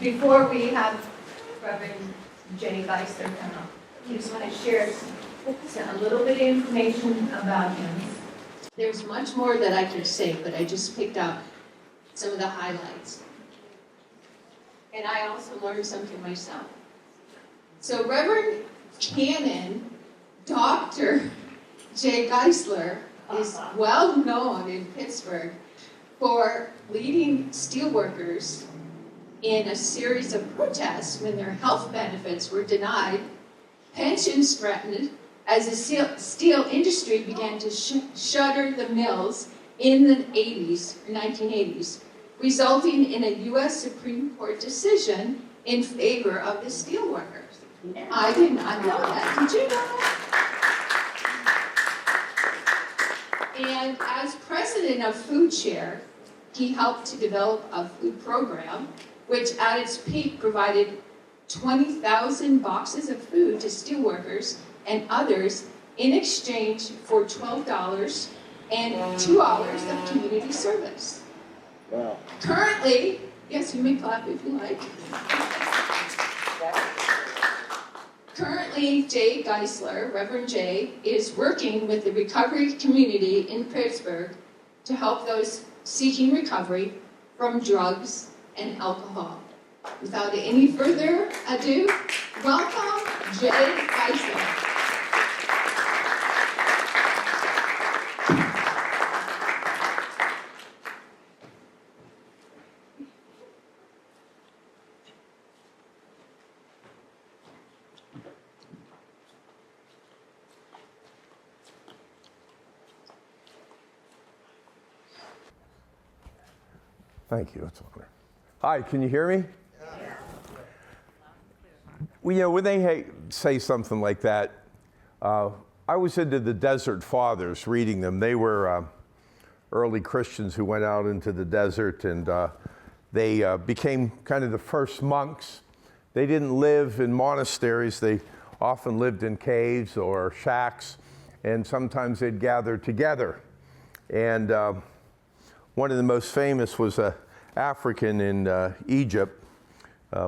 Before we have Reverend Jay Geisler come up, I just want to share a little bit of information about him. There's much more that I could say, but I just picked out some of the highlights. And I also learned something myself. So Reverend Canon Dr. Jay Geisler is well known in Pittsburgh for leading steelworkers in a series of protests when their health benefits were denied, pensions threatened, as the steel industry began to shutter the mills in the 1980s, resulting in a U.S. Supreme Court decision in favor of the steelworkers. I did not know that. Did you know that? And as president of Food Share, he helped to develop a food program, which at its peak provided 20,000 boxes of food to steelworkers and others in exchange for $12 and 2 hours of community service. Wow. Currently, yes, you may clap if you like. Currently, Jay Geisler, Reverend Jay, is working with the recovery community in Pittsburgh to help those seeking recovery from drugs and alcohol. Without any further ado, welcome Jay Geisler. Thank you. It's an honor. Hi, can you hear me? Yeah. Well, when they say something like that, I was into the Desert Fathers, reading them. They were early Christians who went out into the desert, and they became kind of the first monks. They didn't live in monasteries. They often lived in caves or shacks, and sometimes they'd gather together. And one of the most famous was an African in Egypt,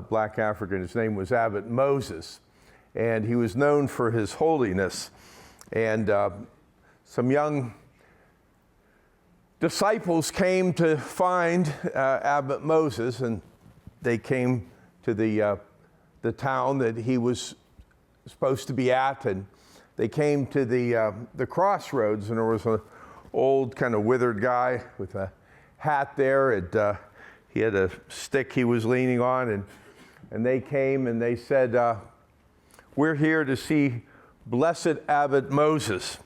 black African. His name was Abbot Moses, and he was known for his holiness. And some young disciples came to find Abbot Moses, and they came to the town that he was supposed to be at, and they came to the crossroads, and there was an old kind of withered guy with a hat there. He had a stick he was leaning on, and they came and they said, "We're here to see Blessed Abbot Moses."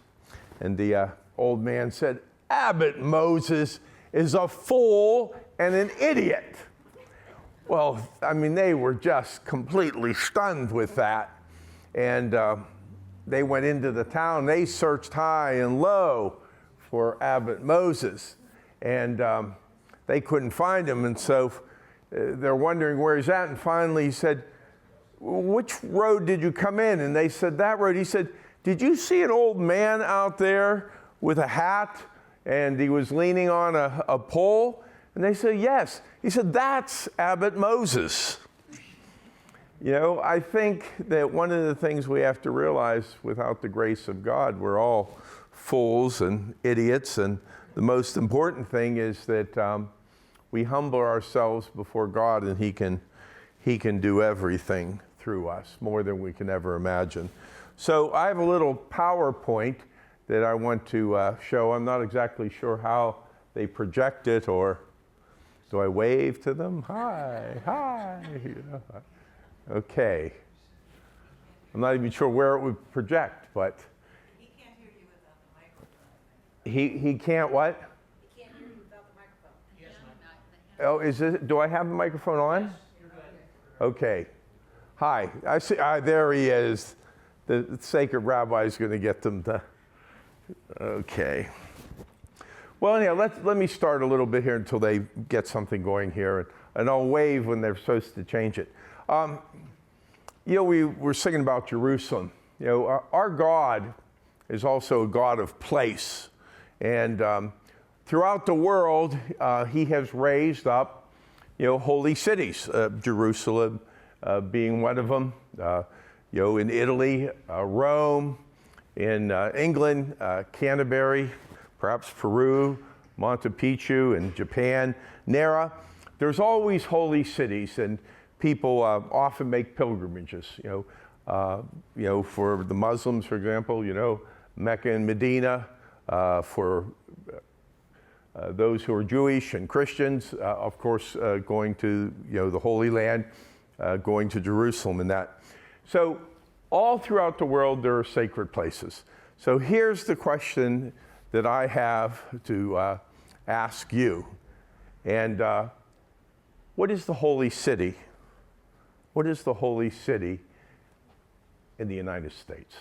And the old man said, "Abbot Moses is a fool and an idiot." Well, I mean, they were just completely stunned with that. And they went into the town. They searched high and low for Abbot Moses, and they couldn't find him. And so they're wondering where he's at. And finally he said, "Which road did you come in?" And they said, "That road." He said, "Did you see an old man out there with a hat and he was leaning on a pole?" And they said, "Yes." He said, "That's Abbot Moses." You know, I think that one of the things we have to realize, without the grace of God, we're all fools and idiots, and the most important thing is that we humble ourselves before God, and He can do everything through us, more than we can ever imagine. So I have a little PowerPoint that I want to show. I'm not exactly sure how they project it, or do I wave to them? Hi, hi. Okay. I'm not even sure where it would project, but He can't hear you without the microphone. he can't what? He can't hear you without the microphone. Yes, Oh, is it? Do I have the microphone on? Yes, you're good. Okay. Hi. I see. There he is. The sacred rabbi is going to get them to. Okay. Well, anyhow, let me start a little bit here until they get something going here, and I'll wave when they're supposed to change it. You know, we were singing about Jerusalem. You know, our God is also a God of place. And throughout the world, He has raised up holy cities, Jerusalem being one of them, in Italy, Rome, in England, Canterbury, perhaps Peru, Machu Picchu, in Japan, Nara. There's always holy cities, and people often make pilgrimages, for the Muslims, for example, Mecca and Medina, for those who are Jewish and Christians, of course, going to, the Holy Land, going to Jerusalem and that. So all throughout the world, there are sacred places. So here's the question that I have to ask you. And what is the holy city? What is the holy city in the United States?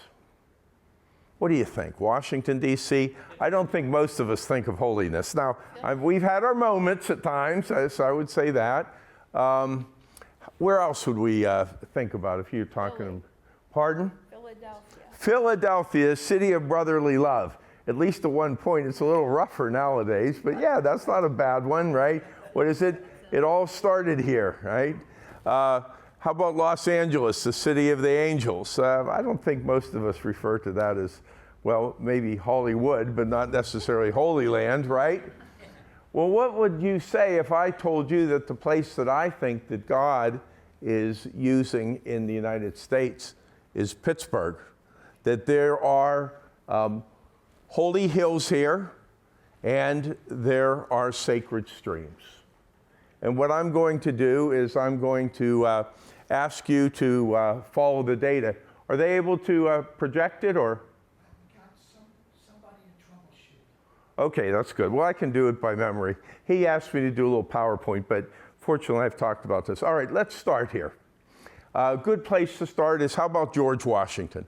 What do you think? Washington, D.C.? I don't think most of us think of holiness. Now, we've had our moments at times, so I would say that. Where else would we think about if you're talking? Pardon? Philadelphia. Philadelphia, city of brotherly love. At least at one point, it's a little rougher nowadays, but yeah, that's not a bad one, right? What is it? It all started here, right? How about Los Angeles, the city of the angels? I don't think most of us refer to that as, well, maybe Hollywood, but not necessarily Holy Land, right? Well, what would you say if I told you that the place that I think that God is using in the United States is Pittsburgh? That there are holy hills here, and there are sacred streams. And what I'm going to do is I'm going to ask you to follow the data. Are they able to project it, or? Got somebody in troubleshoot. Okay, that's good. Well, I can do it by memory. He asked me to do a little PowerPoint, but fortunately I've talked about this. All right, let's start here. A good place to start is, how about George Washington?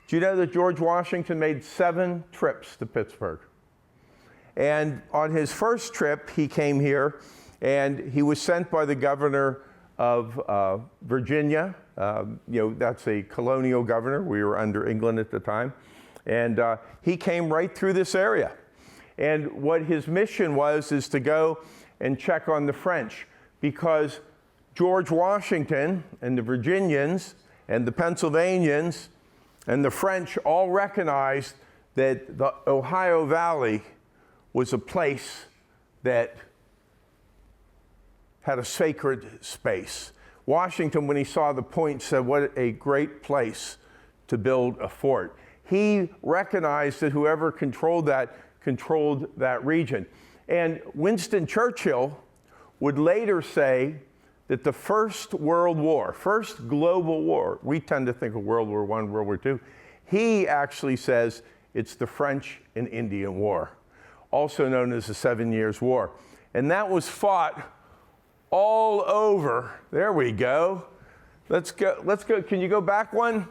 Do you know that George Washington made 7 trips to Pittsburgh? And on his first trip, he came here, and he was sent by the governor of Virginia. That's a colonial governor. We were under England at the time. And he came right through this area. And what his mission was is to go and check on the French, because George Washington and the Virginians and the Pennsylvanians and the French all recognized that the Ohio Valley was a place that had a sacred space. Washington, when he saw the point, said, what a great place to build a fort. He recognized that whoever controlled that region. And Winston Churchill would later say that the First World War, first global war, we tend to think of World War I, World War II. He actually says it's the French and Indian War, also known as the 7 Years' War. And that was fought all over. There we go. Let's go. Can you go back one?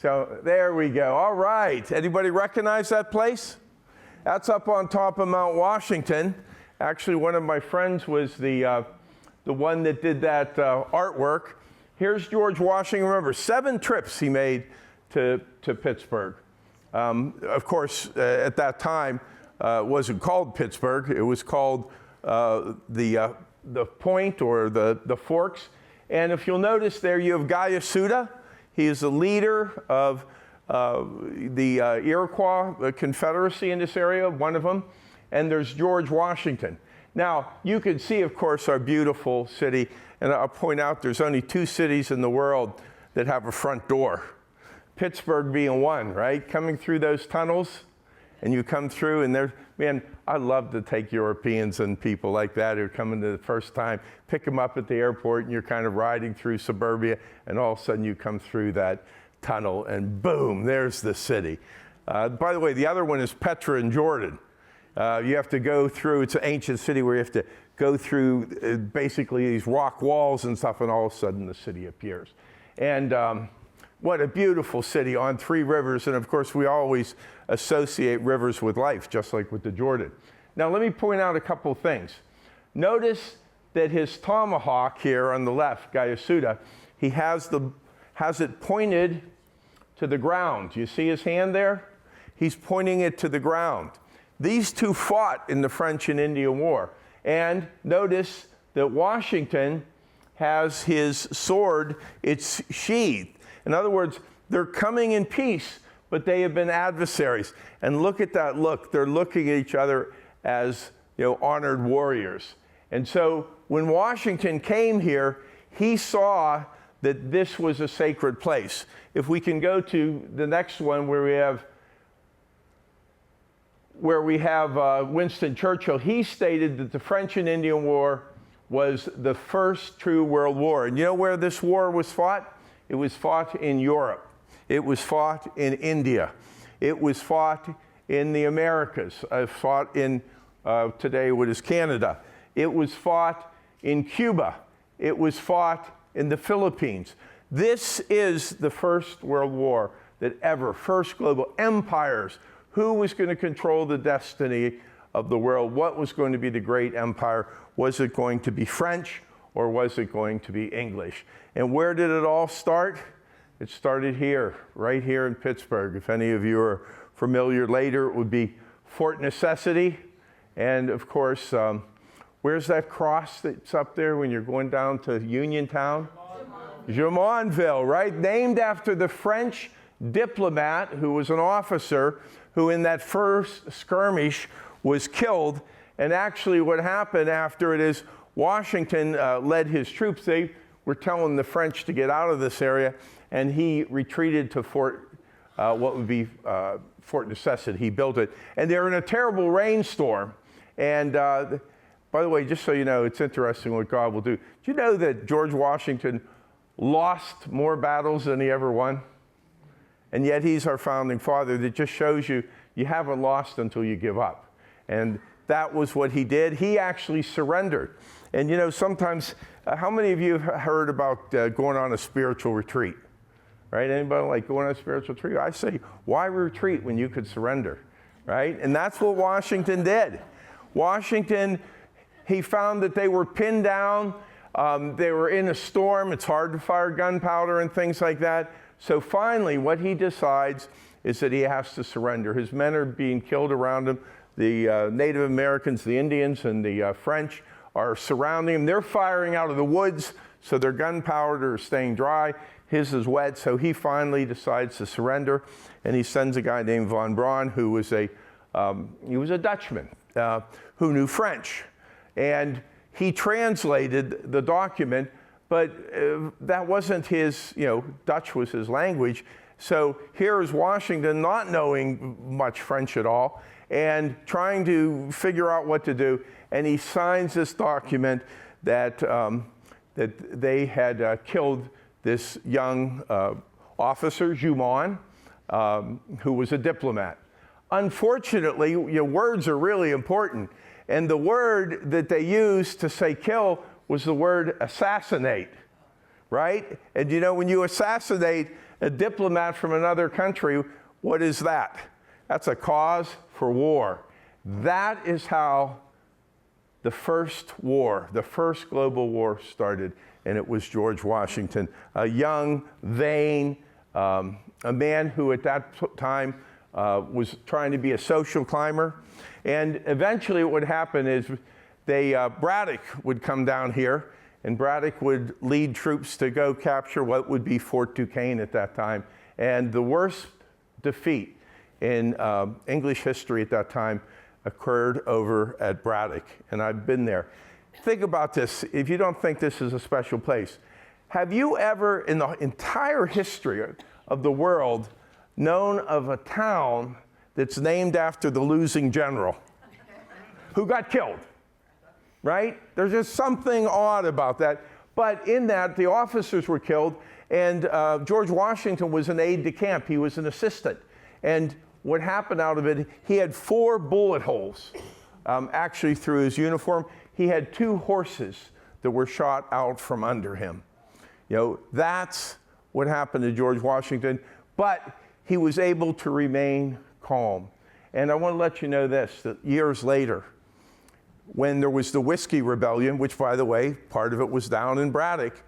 So there we go. All right. Anybody recognize that place? That's up on top of Mount Washington. Actually, one of my friends was the one that did that artwork. Here's George Washington. Remember, 7 trips he made to Pittsburgh. Of course, at that time, it wasn't called Pittsburgh. It was called the Point, or the Forks. And if you'll notice there, you have Geisler. He is the leader of the Iroquois Confederacy in this area, one of them. And there's George Washington. Now, you can see, of course, our beautiful city. And I'll point out there's only 2 cities in the world that have a front door. Pittsburgh being one, right? Coming through those tunnels, and you come through, and there's, man, I love to take Europeans and people like that who are coming to the first time, pick them up at the airport, and you're kind of riding through suburbia, and all of a sudden you come through that tunnel, and boom, there's the city. By the way, the other one is Petra in Jordan. You have to go through, it's an ancient city where you have to go through basically these rock walls and stuff, and all of a sudden the city appears. And what a beautiful city on 3 rivers, and of course we always associate rivers with life, just like with the Jordan. Now let me point out a couple things. Notice that his tomahawk here on the left, Geisler, he has it pointed to the ground. You see his hand there? He's pointing it to the ground. These 2 fought in the French and Indian War. And notice that Washington has his sword, it's sheathed. In other words, they're coming in peace, but they have been adversaries. And look at that look. They're looking at each other as, honored warriors. And so when Washington came here, he saw that this was a sacred place. If we can go to the next one where we have Winston Churchill, he stated that the French and Indian War was the first true world war. And you know where this war was fought? It was fought in Europe. It was fought in India. It was fought in the Americas. Fought in today what is Canada. It was fought in Cuba. It was fought in the Philippines. This is the first world war that ever, first global empires. Who was going to control the destiny of the world? What was going to be the great empire? Was it going to be French or was it going to be English? And where did it all start? It started here, right here in Pittsburgh. If any of you are familiar later, it would be Fort Necessity. And of course, where's that cross that's up there when you're going down to Uniontown? Jumonville, right? Named after the French diplomat who was an officer who in that first skirmish was killed. And actually what happened after it is Washington led his troops. They were telling the French to get out of this area, and he retreated to what would be Fort Necessity. He built it. And they're in a terrible rainstorm. And by the way, just so you know, it's interesting what God will do. Do you know that George Washington lost more battles than he ever won? And yet he's our founding father. That just shows you haven't lost until you give up. And that was what he did. He actually surrendered. And sometimes, how many of you have heard about going on a spiritual retreat? Right? Anybody like going on a spiritual retreat? I say, why retreat when you could surrender? Right? And that's what Washington did. Washington, he found that they were pinned down. They were in a storm. It's hard to fire gunpowder and things like that. So finally, what he decides is that he has to surrender. His men are being killed around him. The Native Americans, the Indians, and the French are surrounding him. They're firing out of the woods, so their gunpowder is staying dry. His is wet, so he finally decides to surrender, and he sends a guy named von Braun, who was a Dutchman who knew French, and he translated the document. But that wasn't his, Dutch was his language. So here is Washington not knowing much French at all and trying to figure out what to do. And he signs this document that, that they had killed this young officer, Jumonville, who was a diplomat. Unfortunately, words are really important. And the word that they used to say kill was the word assassinate, right? And when you assassinate a diplomat from another country, what is that? That's a cause for war. That is how the first war, the first global war started, and it was George Washington, a young, vain, a man who at that time was trying to be a social climber. And eventually what would happen is Braddock would come down here, and Braddock would lead troops to go capture what would be Fort Duquesne at that time. And the worst defeat in English history at that time occurred over at Braddock, and I've been there. Think about this, if you don't think this is a special place. Have you ever, in the entire history of the world, known of a town that's named after the losing general who got killed? Right? There's just something odd about that. But in that, the officers were killed, and George Washington was an aide-de-camp. He was an assistant. And what happened out of it, he had 4 bullet holes actually through his uniform. He had 2 horses that were shot out from under him. That's what happened to George Washington. But he was able to remain calm. And I want to let you know this, that years later, when there was the Whiskey Rebellion, which, by the way, part of it was down in Braddock,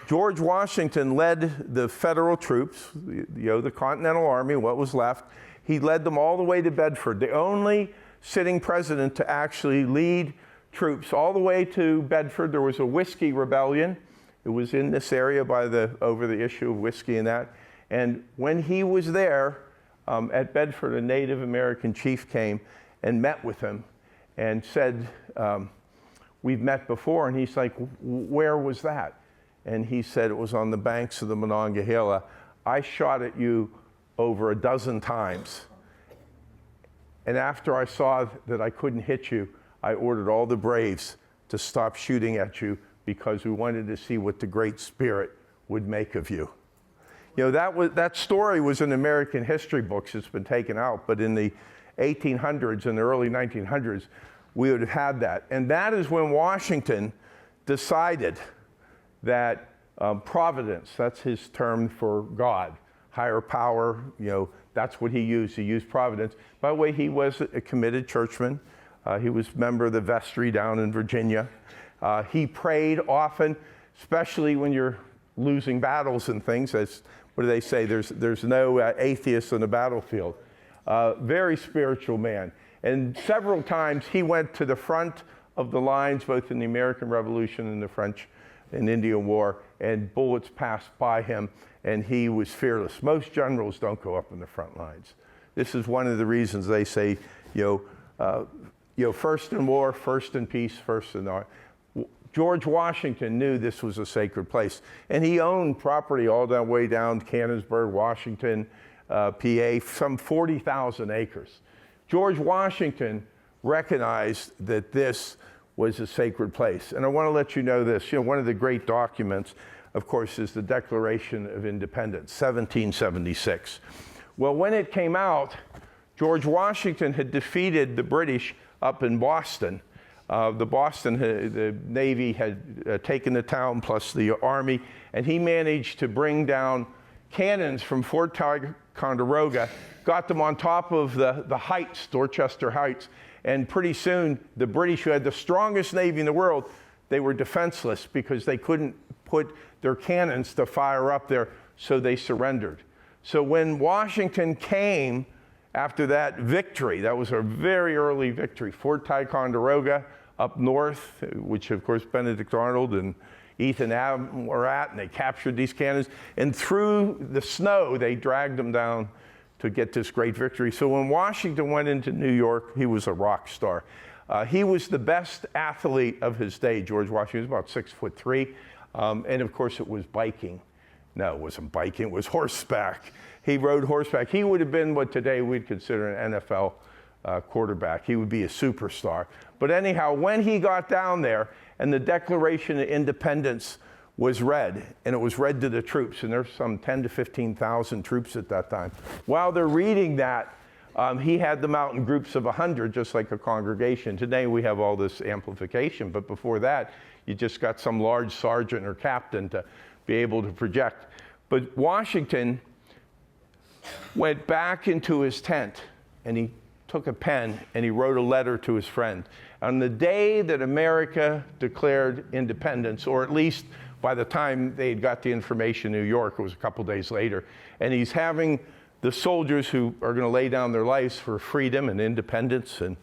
George Washington led the federal troops, the Continental Army, what was left. He led them all the way to Bedford, the only sitting president to actually lead troops all the way to Bedford. There was a whiskey rebellion. It was in this area over the issue of whiskey and that. And when he was there at Bedford, a Native American chief came and met with him and said, we've met before. And he's like, where was that? And he said, it was on the banks of the Monongahela. I shot at you over 12 times. And after I saw that I couldn't hit you, I ordered all the Braves to stop shooting at you because we wanted to see what the Great Spirit would make of you. You know, that story was in American history books. It's been taken out. But in the 1800s and the early 1900s, we would have had that. And that is when Washington decided that providence, that's his term for God, higher power, you know, that's what he used. He used providence. By the way, he was a committed churchman. He was a member of the vestry down in Virginia. He prayed often, especially when you're losing battles and things. As, what do they say? There's no atheists on the battlefield. Very spiritual man. And several times he went to the front of the lines, both in the American Revolution and the French and Indian War, and bullets passed by him, and he was fearless. Most generals don't go up in the front lines. This is one of the reasons they say, first in war, first in peace, first in art. George Washington knew this was a sacred place, and he owned property all the way down to Canonsburg, Washington, PA, some 40,000 acres. George Washington recognized that this was a sacred place. And I want to let you know this. You know, one of the great documents, of course, is the Declaration of Independence, 1776. Well, when it came out, George Washington had defeated the British up in Boston. The Navy had taken the town plus the Army, and he managed to bring down cannons from Fort Ticonderoga, got them on top of the heights, Dorchester Heights, and pretty soon the British, who had the strongest Navy in the world, they were defenseless because they couldn't put their cannons to fire up there, so they surrendered. So when Washington came after that victory, that was a very early victory, Fort Ticonderoga up north, which of course Benedict Arnold and Ethan Allen were at, and they captured these cannons, and through the snow they dragged them down to get this great victory. So when Washington went into New York, he was a rock star. He was the best athlete of his day. George Washington was about 6'3", and of course it was biking. No, it wasn't biking, it was horseback. He rode horseback. He would have been what today we'd consider an NFL quarterback. He would be a superstar. But anyhow, when he got down there and the Declaration of Independence was read, and it was read to the troops, and there's some 10 to 15,000 troops at that time. While they're reading that, he had them out in groups of 100, just like a congregation. Today we have all this amplification, but before that, you just got some large sergeant or captain to be able to project. But Washington went back into his tent, and he took a pen and he wrote a letter to his friend. On the day that America declared independence, or at least by the time they had got the information in New York, it was a couple days later, and he's having the soldiers who are going to lay down their lives for freedom and independence, and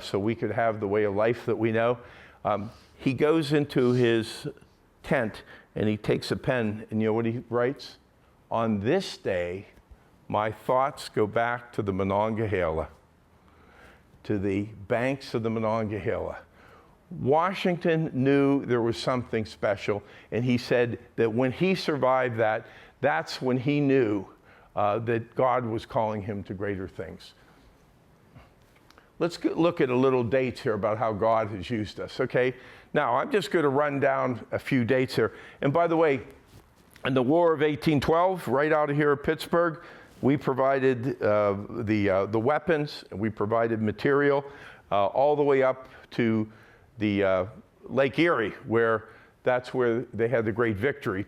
so we could have the way of life that we know. He goes into his tent and he takes a pen, and you know what he writes? On this day, my thoughts go back to the Monongahela, to the banks of the Monongahela. Washington knew there was something special, and he said that when he survived that, that's when he knew that God was calling him to greater things. Let's look at a little dates here about how God has used us, okay? Now, I'm just going to run down a few dates here. And by the way, in the War of 1812, right out of here at Pittsburgh, we provided the weapons, and we provided material all the way up to the Lake Erie, where that's where they had the great victory.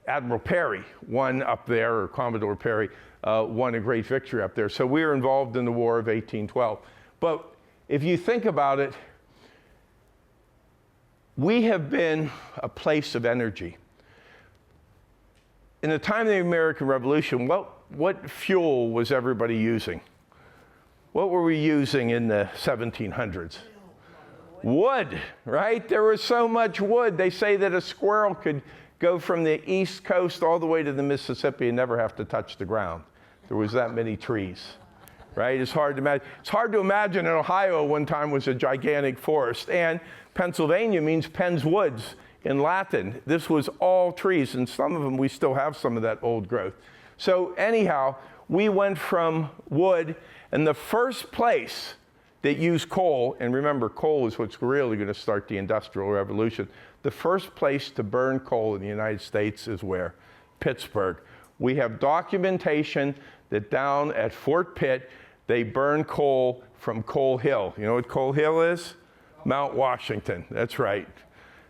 Admiral Perry won up there, or Commodore Perry won a great victory up there. So we were involved in the War of 1812. But if you think about it, we have been a place of energy. In the time of the American Revolution, what fuel was everybody using? What were we using in the 1700s? Wood, right? There was so much wood. They say that a squirrel could go from the East Coast all the way to the Mississippi and never have to touch the ground. There was that many trees, right? It's hard to imagine. It's hard to imagine in Ohio one time was a gigantic forest, and Pennsylvania means Penn's Woods in Latin. This was all trees, and some of them, we still have some of that old growth. So anyhow, we went from wood, and the first place that used coal, and remember, coal is what's really going to start the Industrial Revolution. The first place to burn coal in the United States is where? Pittsburgh. We have documentation that down at Fort Pitt, they burn coal from Coal Hill. You know what Coal Hill is? Mount Washington. That's right.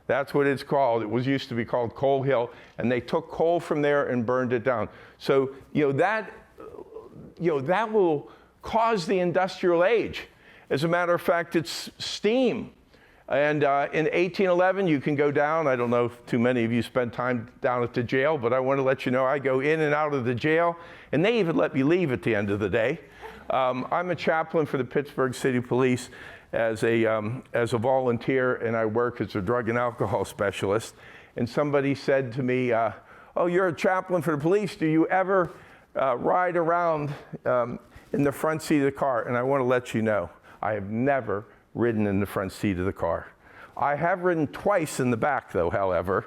That's what it's called. It was used to be called Coal Hill, and they took coal from there and burned it down. So, that will cause the industrial age. As a matter of fact, it's steam. And in 1811, you can go down. I don't know if too many of you spend time down at the jail, but I want to let you know I go in and out of the jail, and they even let me leave at the end of the day. I'm a chaplain for the Pittsburgh City Police as a volunteer, and I work as a drug and alcohol specialist. And somebody said to me, oh, you're a chaplain for the police. Do you ever ride around in the front seat of the car? And I want to let you know, I have never ridden in the front seat of the car. I have ridden twice in the back, though, however.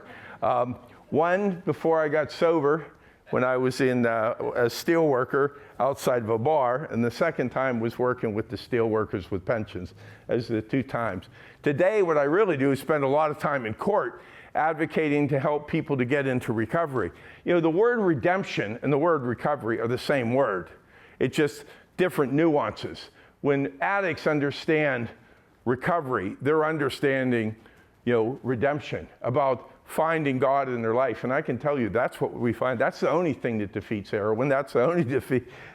One before I got sober, when I was a steel worker outside of a bar, and the second time was working with the steel workers with pensions. Those are the two times. Today, what I really do is spend a lot of time in court advocating to help people to get into recovery. The word redemption and the word recovery are the same word. It's just different nuances. When addicts understand recovery, they're understanding, redemption, about finding God in their life. And I can tell you that's what we find. That's the only thing that defeats heroin. That's the only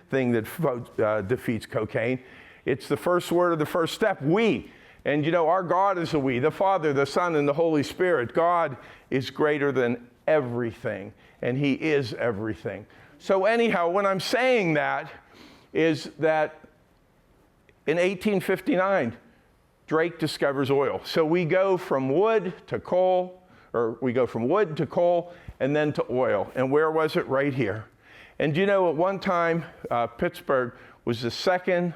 thing that defeats cocaine. It's the first word of the first step, we. And our God is a we, the Father, the Son, and the Holy Spirit. God is greater than everything, and He is everything. So anyhow, when I'm saying that is that in 1859, Drake discovers oil. So we go from wood to coal, and then to oil. And where was it? Right here. And at one time, Pittsburgh was the second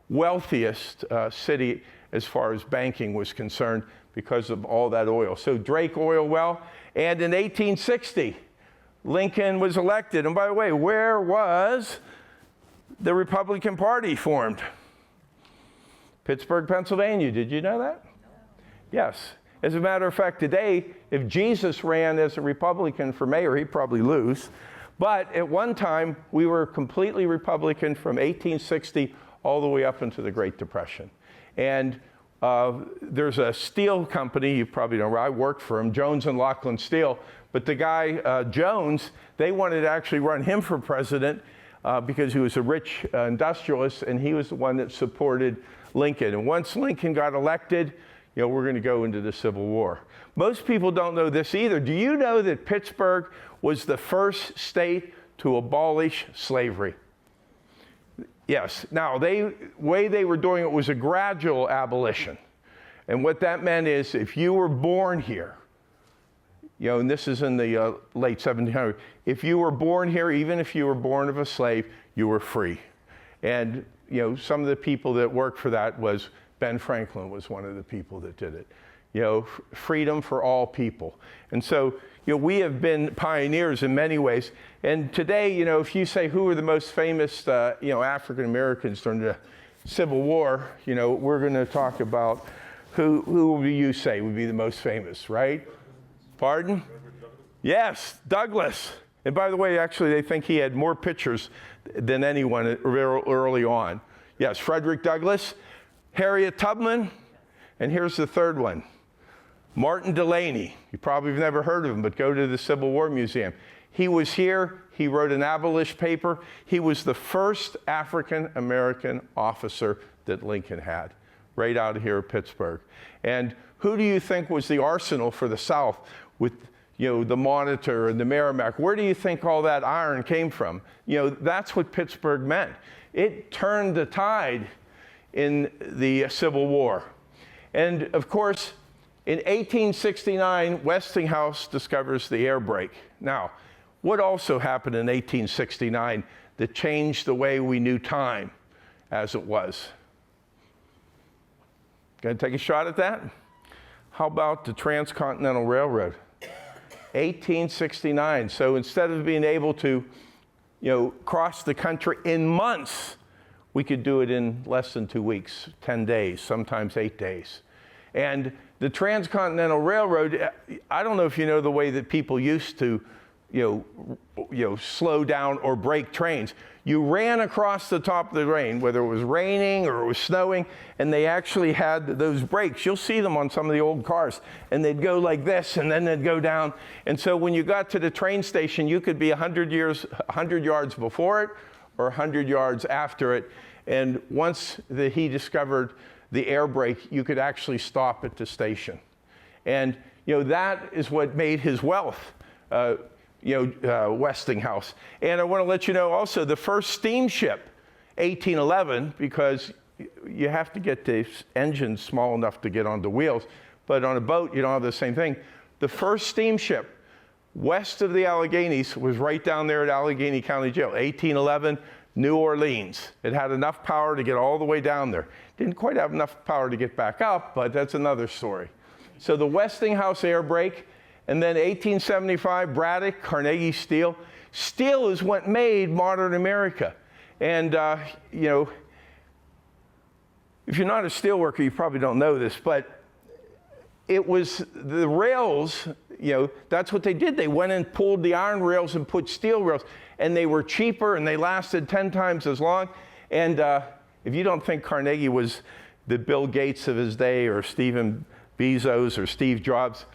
wealthiest city as far as banking was concerned because of all that oil. So Drake oil well. And in 1860, Lincoln was elected. And by the way, where was the Republican Party formed? Pittsburgh, Pennsylvania. Did you know that? No. Yes. As a matter of fact, today, if Jesus ran as a Republican for mayor, he'd probably lose. But at one time, we were completely Republican from 1860 all the way up into the Great Depression. And there's a steel company, you probably know, I worked for him, Jones and Laughlin Steel. But the guy, Jones, they wanted to actually run him for president because he was a rich industrialist, and he was the one that supported Lincoln. And once Lincoln got elected, we're going to go into the Civil War. Most people don't know this either. Do you know that Pittsburgh was the first state to abolish slavery? Yes. Now, the way they were doing it was a gradual abolition. And what that meant is if you were born here, and this is in the late 1700s, if you were born here, even if you were born of a slave, you were free. And, some of the people that worked for that was Ben Franklin was one of the people that did it. Freedom for all people. And so, we have been pioneers in many ways. And today, if you say who are the most famous, African Americans during the Civil War, we're going to talk about who do you say would be the most famous, right? Pardon? Yes, Douglas. And by the way, actually, they think he had more pictures than anyone early on. Yes, Frederick Douglass, Harriet Tubman, and here's the third one, Martin Delany. You probably have never heard of him, but go to the Civil War Museum. He was here. He wrote an abolition paper. He was the first African-American officer that Lincoln had, right out of here at Pittsburgh. And who do you think was the arsenal for the South with the Monitor and the Merrimack. Where do you think all that iron came from? That's what Pittsburgh meant. It turned the tide in the Civil War. And of course, in 1869, Westinghouse discovers the air brake. Now, what also happened in 1869 that changed the way we knew time as it was? Gonna take a shot at that? How about the Transcontinental Railroad? 1869. So instead of being able to, cross the country in months, we could do it in less than 2 weeks, 10 days, sometimes 8 days. And the Transcontinental Railroad, I don't know if you know the way that people used to, slow down or break trains. You ran across the top of the train, whether it was raining or it was snowing, and they actually had those brakes. You'll see them on some of the old cars, and they'd go like this, and then they'd go down. And so when you got to the train station, you could be 100 yards before it or 100 yards after it. And once he discovered the air brake, you could actually stop at the station. And that is what made his wealth. Westinghouse. And I want to let you know also the first steamship, 1811, because you have to get the engine small enough to get on the wheels, but on a boat you don't have the same thing. The first steamship west of the Alleghenies was right down there at Allegheny County Jail, 1811, New Orleans. It had enough power to get all the way down there. Didn't quite have enough power to get back up, but that's another story. So the Westinghouse air brake. And then 1875, Braddock, Carnegie Steel. Steel is what made modern America. And, if you're not a steel worker, you probably don't know this, but it was the rails, that's what they did. They went and pulled the iron rails and put steel rails, and they were cheaper and they lasted 10 times as long. And if you don't think Carnegie was the Bill Gates of his day or Stephen Bezos or Steve Jobs,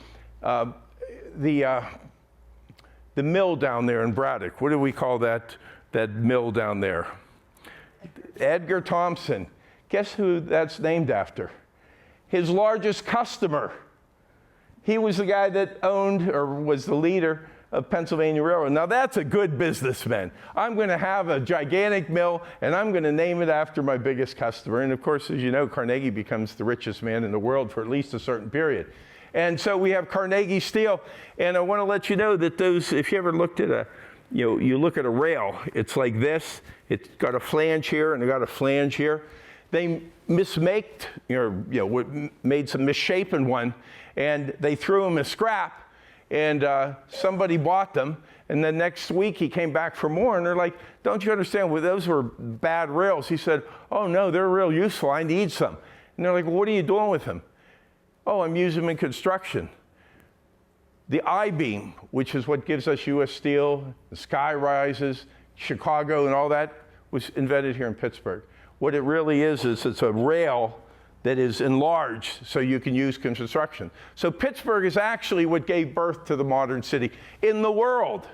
the mill down there in Braddock, what do we call that mill down there? Edgar Thomson. Guess who that's named after? His largest customer. He was the guy that owned or was the leader of Pennsylvania Railroad. Now that's a good businessman. I'm going to have a gigantic mill and I'm going to name it after my biggest customer. And of course, as you know, Carnegie becomes the richest man in the world for at least a certain period. And so we have Carnegie Steel, and I want to let you know that those, if you ever looked at you look at a rail, it's like this. It's got a flange here and it got a flange here. They made some misshapen one, and they threw them as scrap, and somebody bought them. And then next week he came back for more, and they're like, "Don't you understand? Well, those were bad rails." He said, "Oh no, they're real useful. I need some." And they're like, "Well, what are you doing with them?" "Oh, I'm using them in construction." The I-beam, which is what gives us U.S. Steel, the sky rises, Chicago, and all that, was invented here in Pittsburgh. What it really is it's a rail that is enlarged so you can use construction. So Pittsburgh is actually what gave birth to the modern city in the world.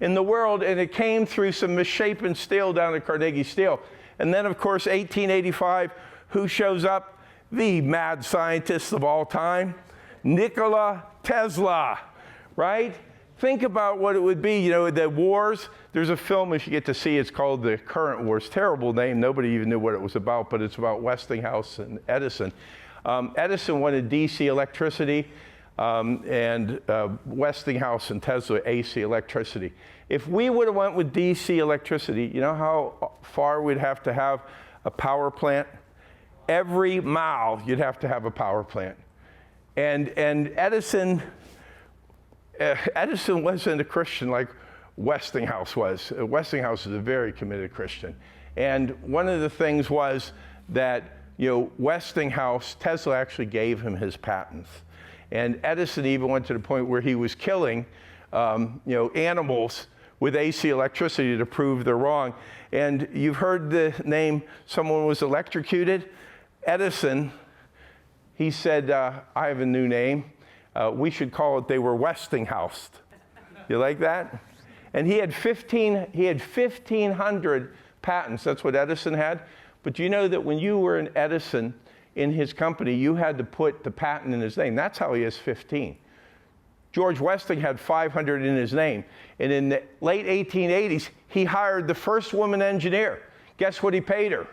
And it came through some misshapen steel down at Carnegie Steel. And then, of course, 1885, who shows up? The mad scientist of all time, Nikola Tesla, right? Think about what it would be, the wars. There's a film, if you get to see, it's called The Current Wars. Terrible name. Nobody even knew what it was about, but it's about Westinghouse and Edison. Edison wanted DC electricity, and Westinghouse and Tesla AC electricity. If we would have went with DC electricity, you know how far we'd have to have a power plant? Every mile you'd have to have a power plant. And Edison wasn't a Christian like Westinghouse was. Westinghouse is a very committed Christian. And one of the things was that, Westinghouse, Tesla actually gave him his patents. And Edison even went to the point where he was killing, animals with AC electricity to prove they're wrong. And you've heard the name, someone was electrocuted. Edison, he said, I have a new name. We should call it, they were Westinghoused. You like that? And he had 1,500 patents. That's what Edison had. But you know that when you were an Edison in his company, you had to put the patent in his name. That's how he has 15. George Westing had 500 in his name. And in the late 1880s, he hired the first woman engineer. Guess what he paid her?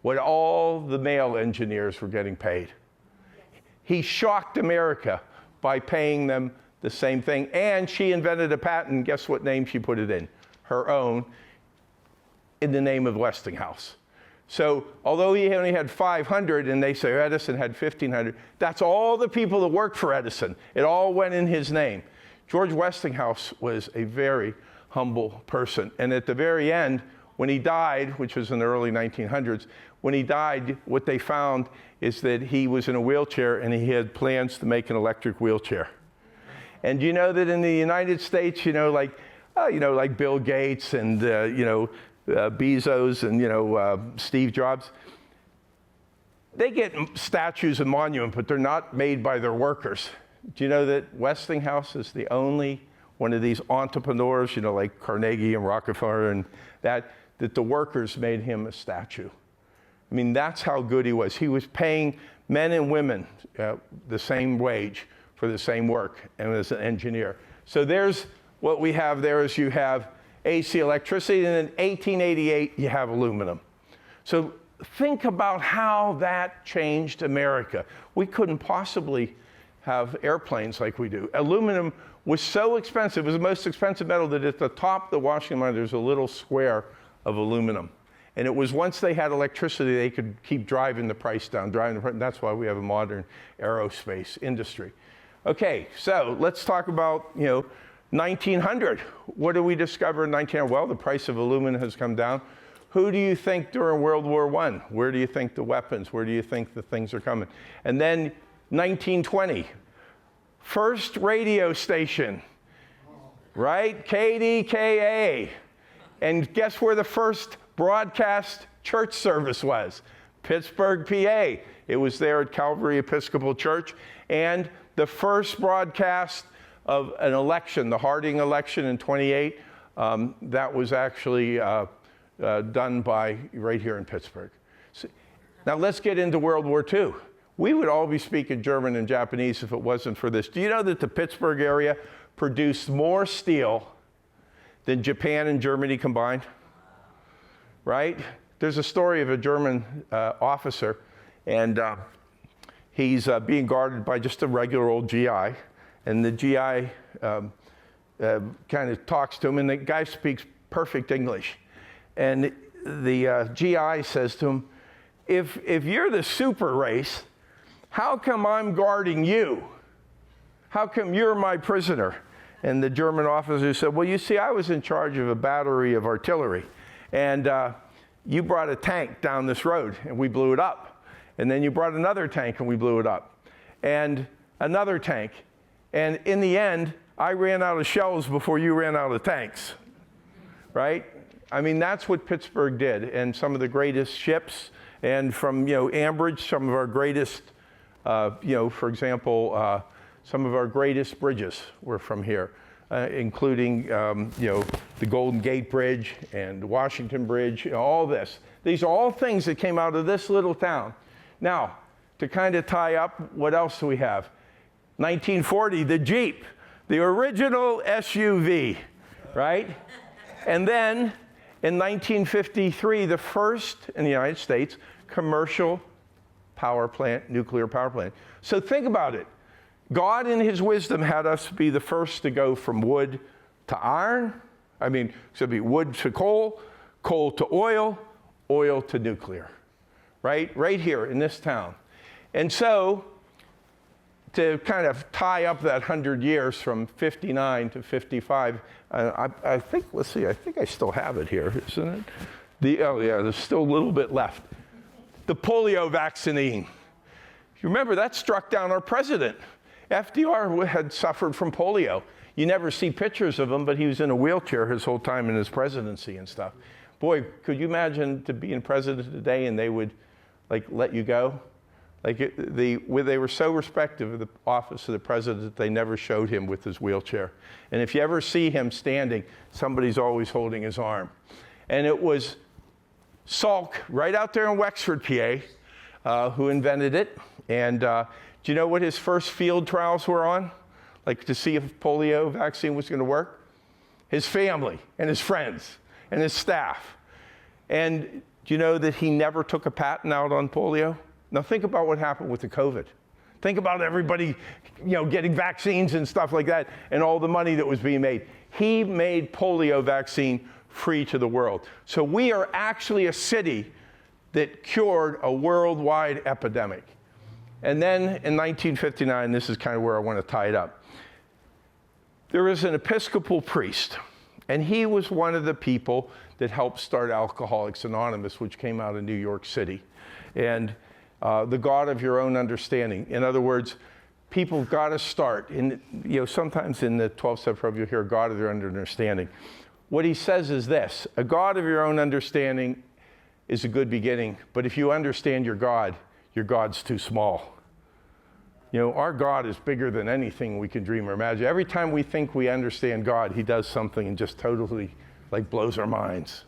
What all the male engineers were getting paid. He shocked America by paying them the same thing. And she invented a patent. Guess what name she put it in? Her own, in the name of Westinghouse. So although he only had 500 and they say Edison had 1,500, that's all the people that worked for Edison. It all went in his name. George Westinghouse was a very humble person. And at the very end, when he died, which was in the early 1900s, when he died, what they found is that he was in a wheelchair and he had plans to make an electric wheelchair. And you know that in the United States, like Bill Gates and, Bezos and, Steve Jobs, they get statues and monuments, but they're not made by their workers. Do you know that Westinghouse is the only one of these entrepreneurs, like Carnegie and Rockefeller and that the workers made him a statue? I mean, that's how good he was. He was paying men and women the same wage for the same work, and as an engineer. So there's what we have there is you have AC electricity, and in 1888, you have aluminum. So think about how that changed America. We couldn't possibly have airplanes like we do. Aluminum was so expensive, it was the most expensive metal, that at the top of the washing line, there's a little square of aluminum. And it was once they had electricity, they could keep driving the price down, and that's why we have a modern aerospace industry. Okay, so let's talk about, 1900. What do we discover in 1900? Well, the price of aluminum has come down. Who do you think during World War I? Where do you think the weapons, where do you think the things are coming? And then 1920, first radio station, right? KDKA. And guess where the first broadcast church service was? Pittsburgh, PA. It was there at Calvary Episcopal Church. And the first broadcast of an election, the Harding election in 28, that was actually done by right here in Pittsburgh. So, now let's get into World War II. We would all be speaking German and Japanese if it wasn't for this. Do you know that the Pittsburgh area produced more steel than Japan and Germany combined? Right? There's a story of a German officer, and he's being guarded by just a regular old GI, and the GI kind of talks to him, and the guy speaks perfect English. And the GI says to him, if you're the super race, how come I'm guarding you? How come you're my prisoner? And the German officer said, well, you see, I was in charge of a battery of artillery, and you brought a tank down this road, and we blew it up. And then you brought another tank, and we blew it up. And another tank. And in the end, I ran out of shells before you ran out of tanks, right? I mean, that's what Pittsburgh did. And some of the greatest ships, and from, Ambridge, some of our greatest, for example, some of our greatest bridges were from here, including, the Golden Gate Bridge and Washington Bridge, all this. These are all things that came out of this little town. Now, to kind of tie up, what else do we have? 1940, the Jeep, the original SUV, right? And then in 1953, the first in the United States commercial power plant, nuclear power plant. So think about it. God in his wisdom had us be the first to go from wood to iron. So it'd be wood to coal, coal to oil, oil to nuclear, right? Right here in this town. And so to kind of tie up that 100 years from 59 to 55, I think, let's see, I think I still have it here, isn't it? Oh yeah, there's still a little bit left. The polio vaccine. You remember that struck down our president. FDR had suffered from polio. You never see pictures of him, but he was in a wheelchair his whole time in his presidency and stuff. Boy, could you imagine to being president today and they would let you go? They were so respectful of the office of the president that they never showed him with his wheelchair. And if you ever see him standing, somebody's always holding his arm. And it was Salk, right out there in Wexford, PA, who invented it. And do you know what his first field trials were on? like to see if polio vaccine was going to work? His family and his friends and his staff. And do you know that he never took a patent out on polio? Now think about what happened with the COVID. Think about everybody, getting vaccines and stuff like that and all the money that was being made. He made polio vaccine free to the world. So we are actually a city that cured a worldwide epidemic. And then in 1959, this is kind of where I want to tie it up. There was an Episcopal priest, and he was one of the people that helped start Alcoholics Anonymous, which came out of New York City. And the God of your own understanding. In other words, people got to start. Sometimes in the 12-step program, you'll hear God of your own understanding. What he says is this: a God of your own understanding is a good beginning, but if you understand your God's too small. Our God is bigger than anything we can dream or imagine. Every time we think we understand God, he does something and just totally blows our minds,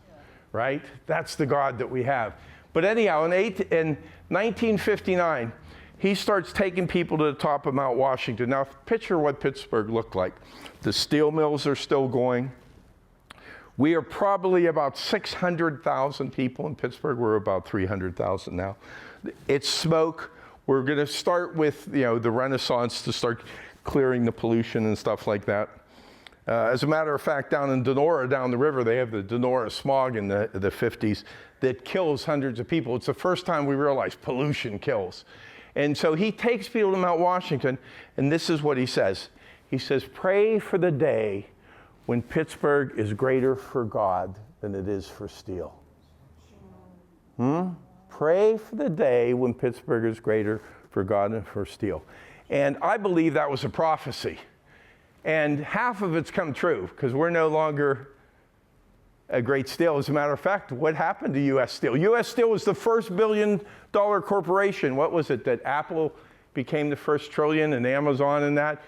right? That's the God that we have. But anyhow, in 1959, he starts taking people to the top of Mount Washington. Now, picture what Pittsburgh looked like. The steel mills are still going. We are probably about 600,000 people in Pittsburgh. We're about 300,000 now. It's smoke. We're going to start with, the Renaissance to start clearing the pollution and stuff like that. As a matter of fact, down in Donora, down the river, they have the Donora smog in the 50s that kills hundreds of people. It's the first time we realize pollution kills. And so he takes people to Mount Washington, and this is what he says. He says, pray for the day when Pittsburgh is greater for God than it is for steel. Pray for the day when Pittsburgh is greater for God than for steel. And I believe that was a prophecy. And half of it's come true, because we're no longer a great steel. As a matter of fact, what happened to U.S. Steel? U.S. Steel was the first billion-dollar corporation. What was it, that Apple became the first trillion and Amazon and that?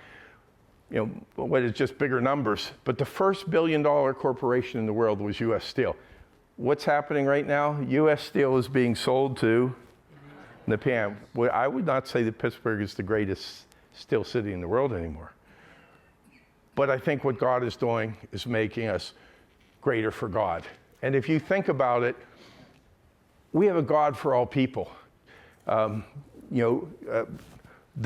What is just bigger numbers. But the first billion-dollar corporation in the world was U.S. Steel. What's happening right now? U.S. Steel is being sold to Japan. Well, I would not say that Pittsburgh is the greatest steel city in the world anymore. But I think what God is doing is making us greater for God. And if you think about it, we have a God for all people. The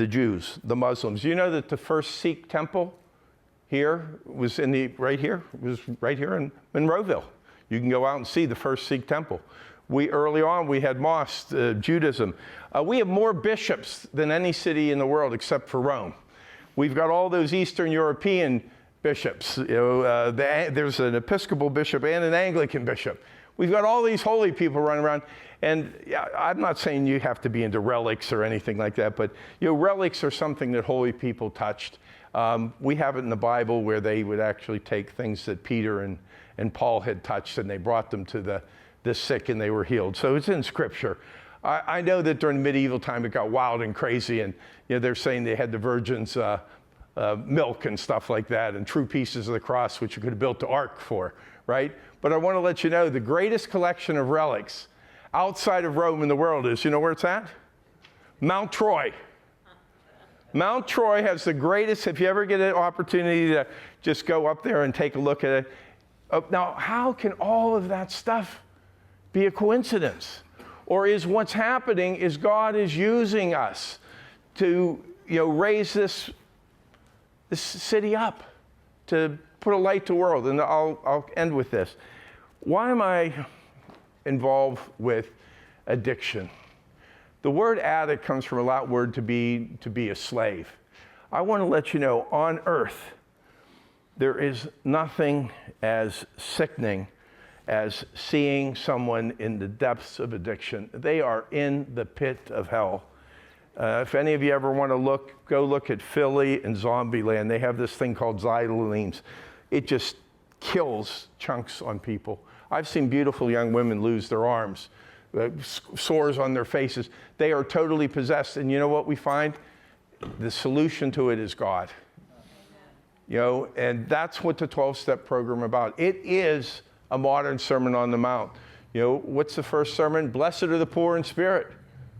Jews, the Muslims. You know that the first Sikh temple here was right here in Monroeville. You can go out and see the first Sikh temple. Early on, we had mosques, Judaism. We have more bishops than any city in the world except for Rome. We've got all those Eastern European bishops. There's an Episcopal bishop and an Anglican bishop. We've got all these holy people running around. And I'm not saying you have to be into relics or anything like that, but relics are something that holy people touched. We have it in the Bible where they would actually take things that Peter and Paul had touched, and they brought them to the sick and they were healed. So it's in Scripture. I know that during medieval time it got wild and crazy, and they're saying they had the virgin's milk and stuff like that, and true pieces of the cross, which you could have built the ark for, right? But I want to let you know the greatest collection of relics outside of Rome in the world is, where it's at? Mount Troy. Mount Troy has the greatest, if you ever get an opportunity to just go up there and take a look at it. Now, how can all of that stuff be a coincidence? Or is what's happening is God is using us to, raise this city up, to put a light to the world? And I'll end with this. Why am I involved with addiction? The word addict comes from a Latin word to be a slave. I want to let you know, on earth, there is nothing as sickening as seeing someone in the depths of addiction. They are in the pit of hell. If any of you ever want to go look at Philly and Zombieland. They have this thing called xylolines. It just kills chunks on people. I've seen beautiful young women lose their arms, sores on their faces. They are totally possessed. And you know what we find? The solution to it is God. And that's what the 12-step program is about. It is a modern Sermon on the Mount. What's the first sermon? Blessed are the poor in spirit,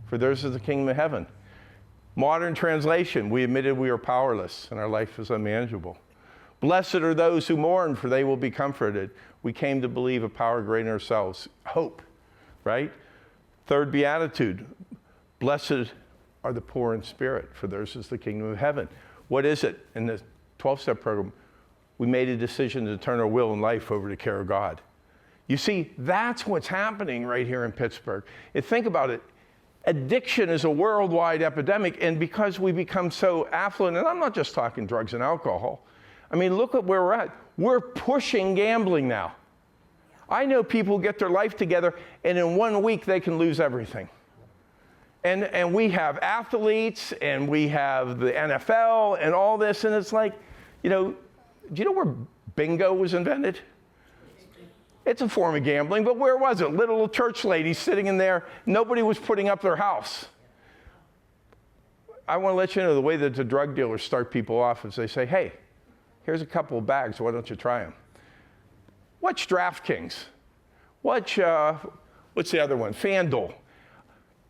for theirs is the kingdom of heaven. Modern translation, we admitted we are powerless and our life is unmanageable. Blessed are those who mourn, for they will be comforted. We came to believe a power greater than ourselves. Hope, right? Third beatitude, blessed are the poor in spirit, for theirs is the kingdom of heaven. What is it? In the 12-step program, we made a decision to turn our will and life over to the care of God. You see, that's what's happening right here in Pittsburgh. And think about it. Addiction is a worldwide epidemic, and because we become so affluent, and I'm not just talking drugs and alcohol. I mean, look at where we're at. We're pushing gambling now. I know people get their life together, and in 1 week they can lose everything. And we have athletes, and we have the NFL, and all this, and it's like, you know, do you know where bingo was invented? It's a form of gambling, but where was it? Little church ladies sitting in there, nobody was putting up their house. I want to let you know the way that the drug dealers start people off is they say, hey, here's a couple of bags, why don't you try them? Watch DraftKings. Watch, what's the other one? FanDuel.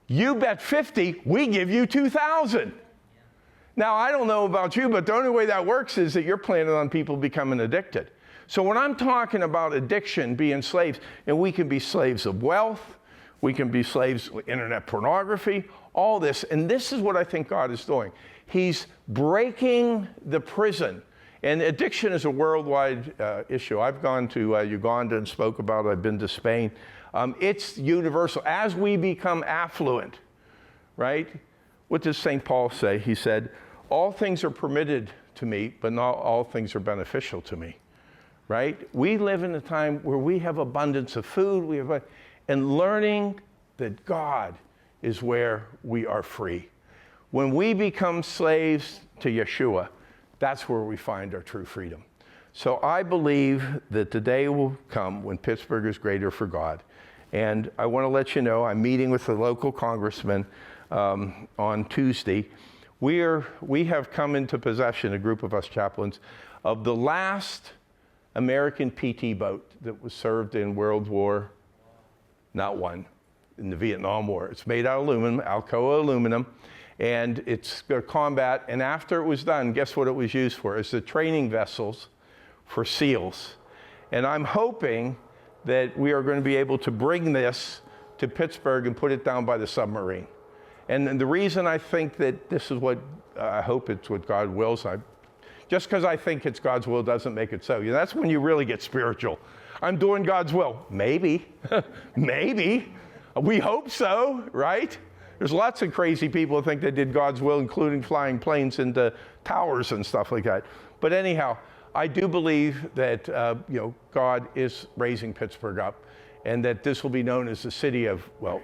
You bet 50, we give you 2,000. Now, I don't know about you, but the only way that works is that you're planning on people becoming addicted. So when I'm talking about addiction, being slaves, and we can be slaves of wealth, we can be slaves of internet pornography, all this, and this is what I think God is doing. He's breaking the prison. And addiction is a worldwide issue. I've gone to Uganda and spoke about it. I've been to Spain. It's universal. As we become affluent, right? What does St. Paul say? He said, all things are permitted to me, but not all things are beneficial to me, right? We live in a time where we have abundance of food, and learning that God is where we are free. When we become slaves to Yeshua, that's where we find our true freedom. So I believe that the day will come when Pittsburgh is greater for God. And I want to let you know, I'm meeting with the local congressman on Tuesday. We have come into possession, a group of us chaplains, of the last American PT boat that was served in World War, not one, in the Vietnam War. It's made out of aluminum, Alcoa aluminum, and it's got combat. And after it was done, guess what it was used for? It's the training vessels for SEALs. And I'm hoping that we are going to be able to bring this to Pittsburgh and put it down by the submarine. And the reason I think that this is what, I hope it's what God wills, just because I think it's God's will doesn't make it so. You know, that's when you really get spiritual. I'm doing God's will. Maybe, maybe. We hope so, right? There's lots of crazy people who think they did God's will, including flying planes into towers and stuff like that. But anyhow, I do believe that God is raising Pittsburgh up, and that this will be known as the city of, well,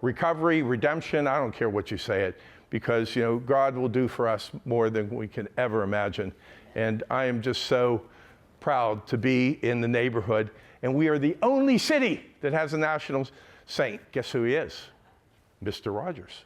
recovery, redemption. I don't care what you say it, because God will do for us more than we can ever imagine. And I am just so proud to be in the neighborhood, and we are the only city that has a national saint. Guess who he is? Mr. Rogers.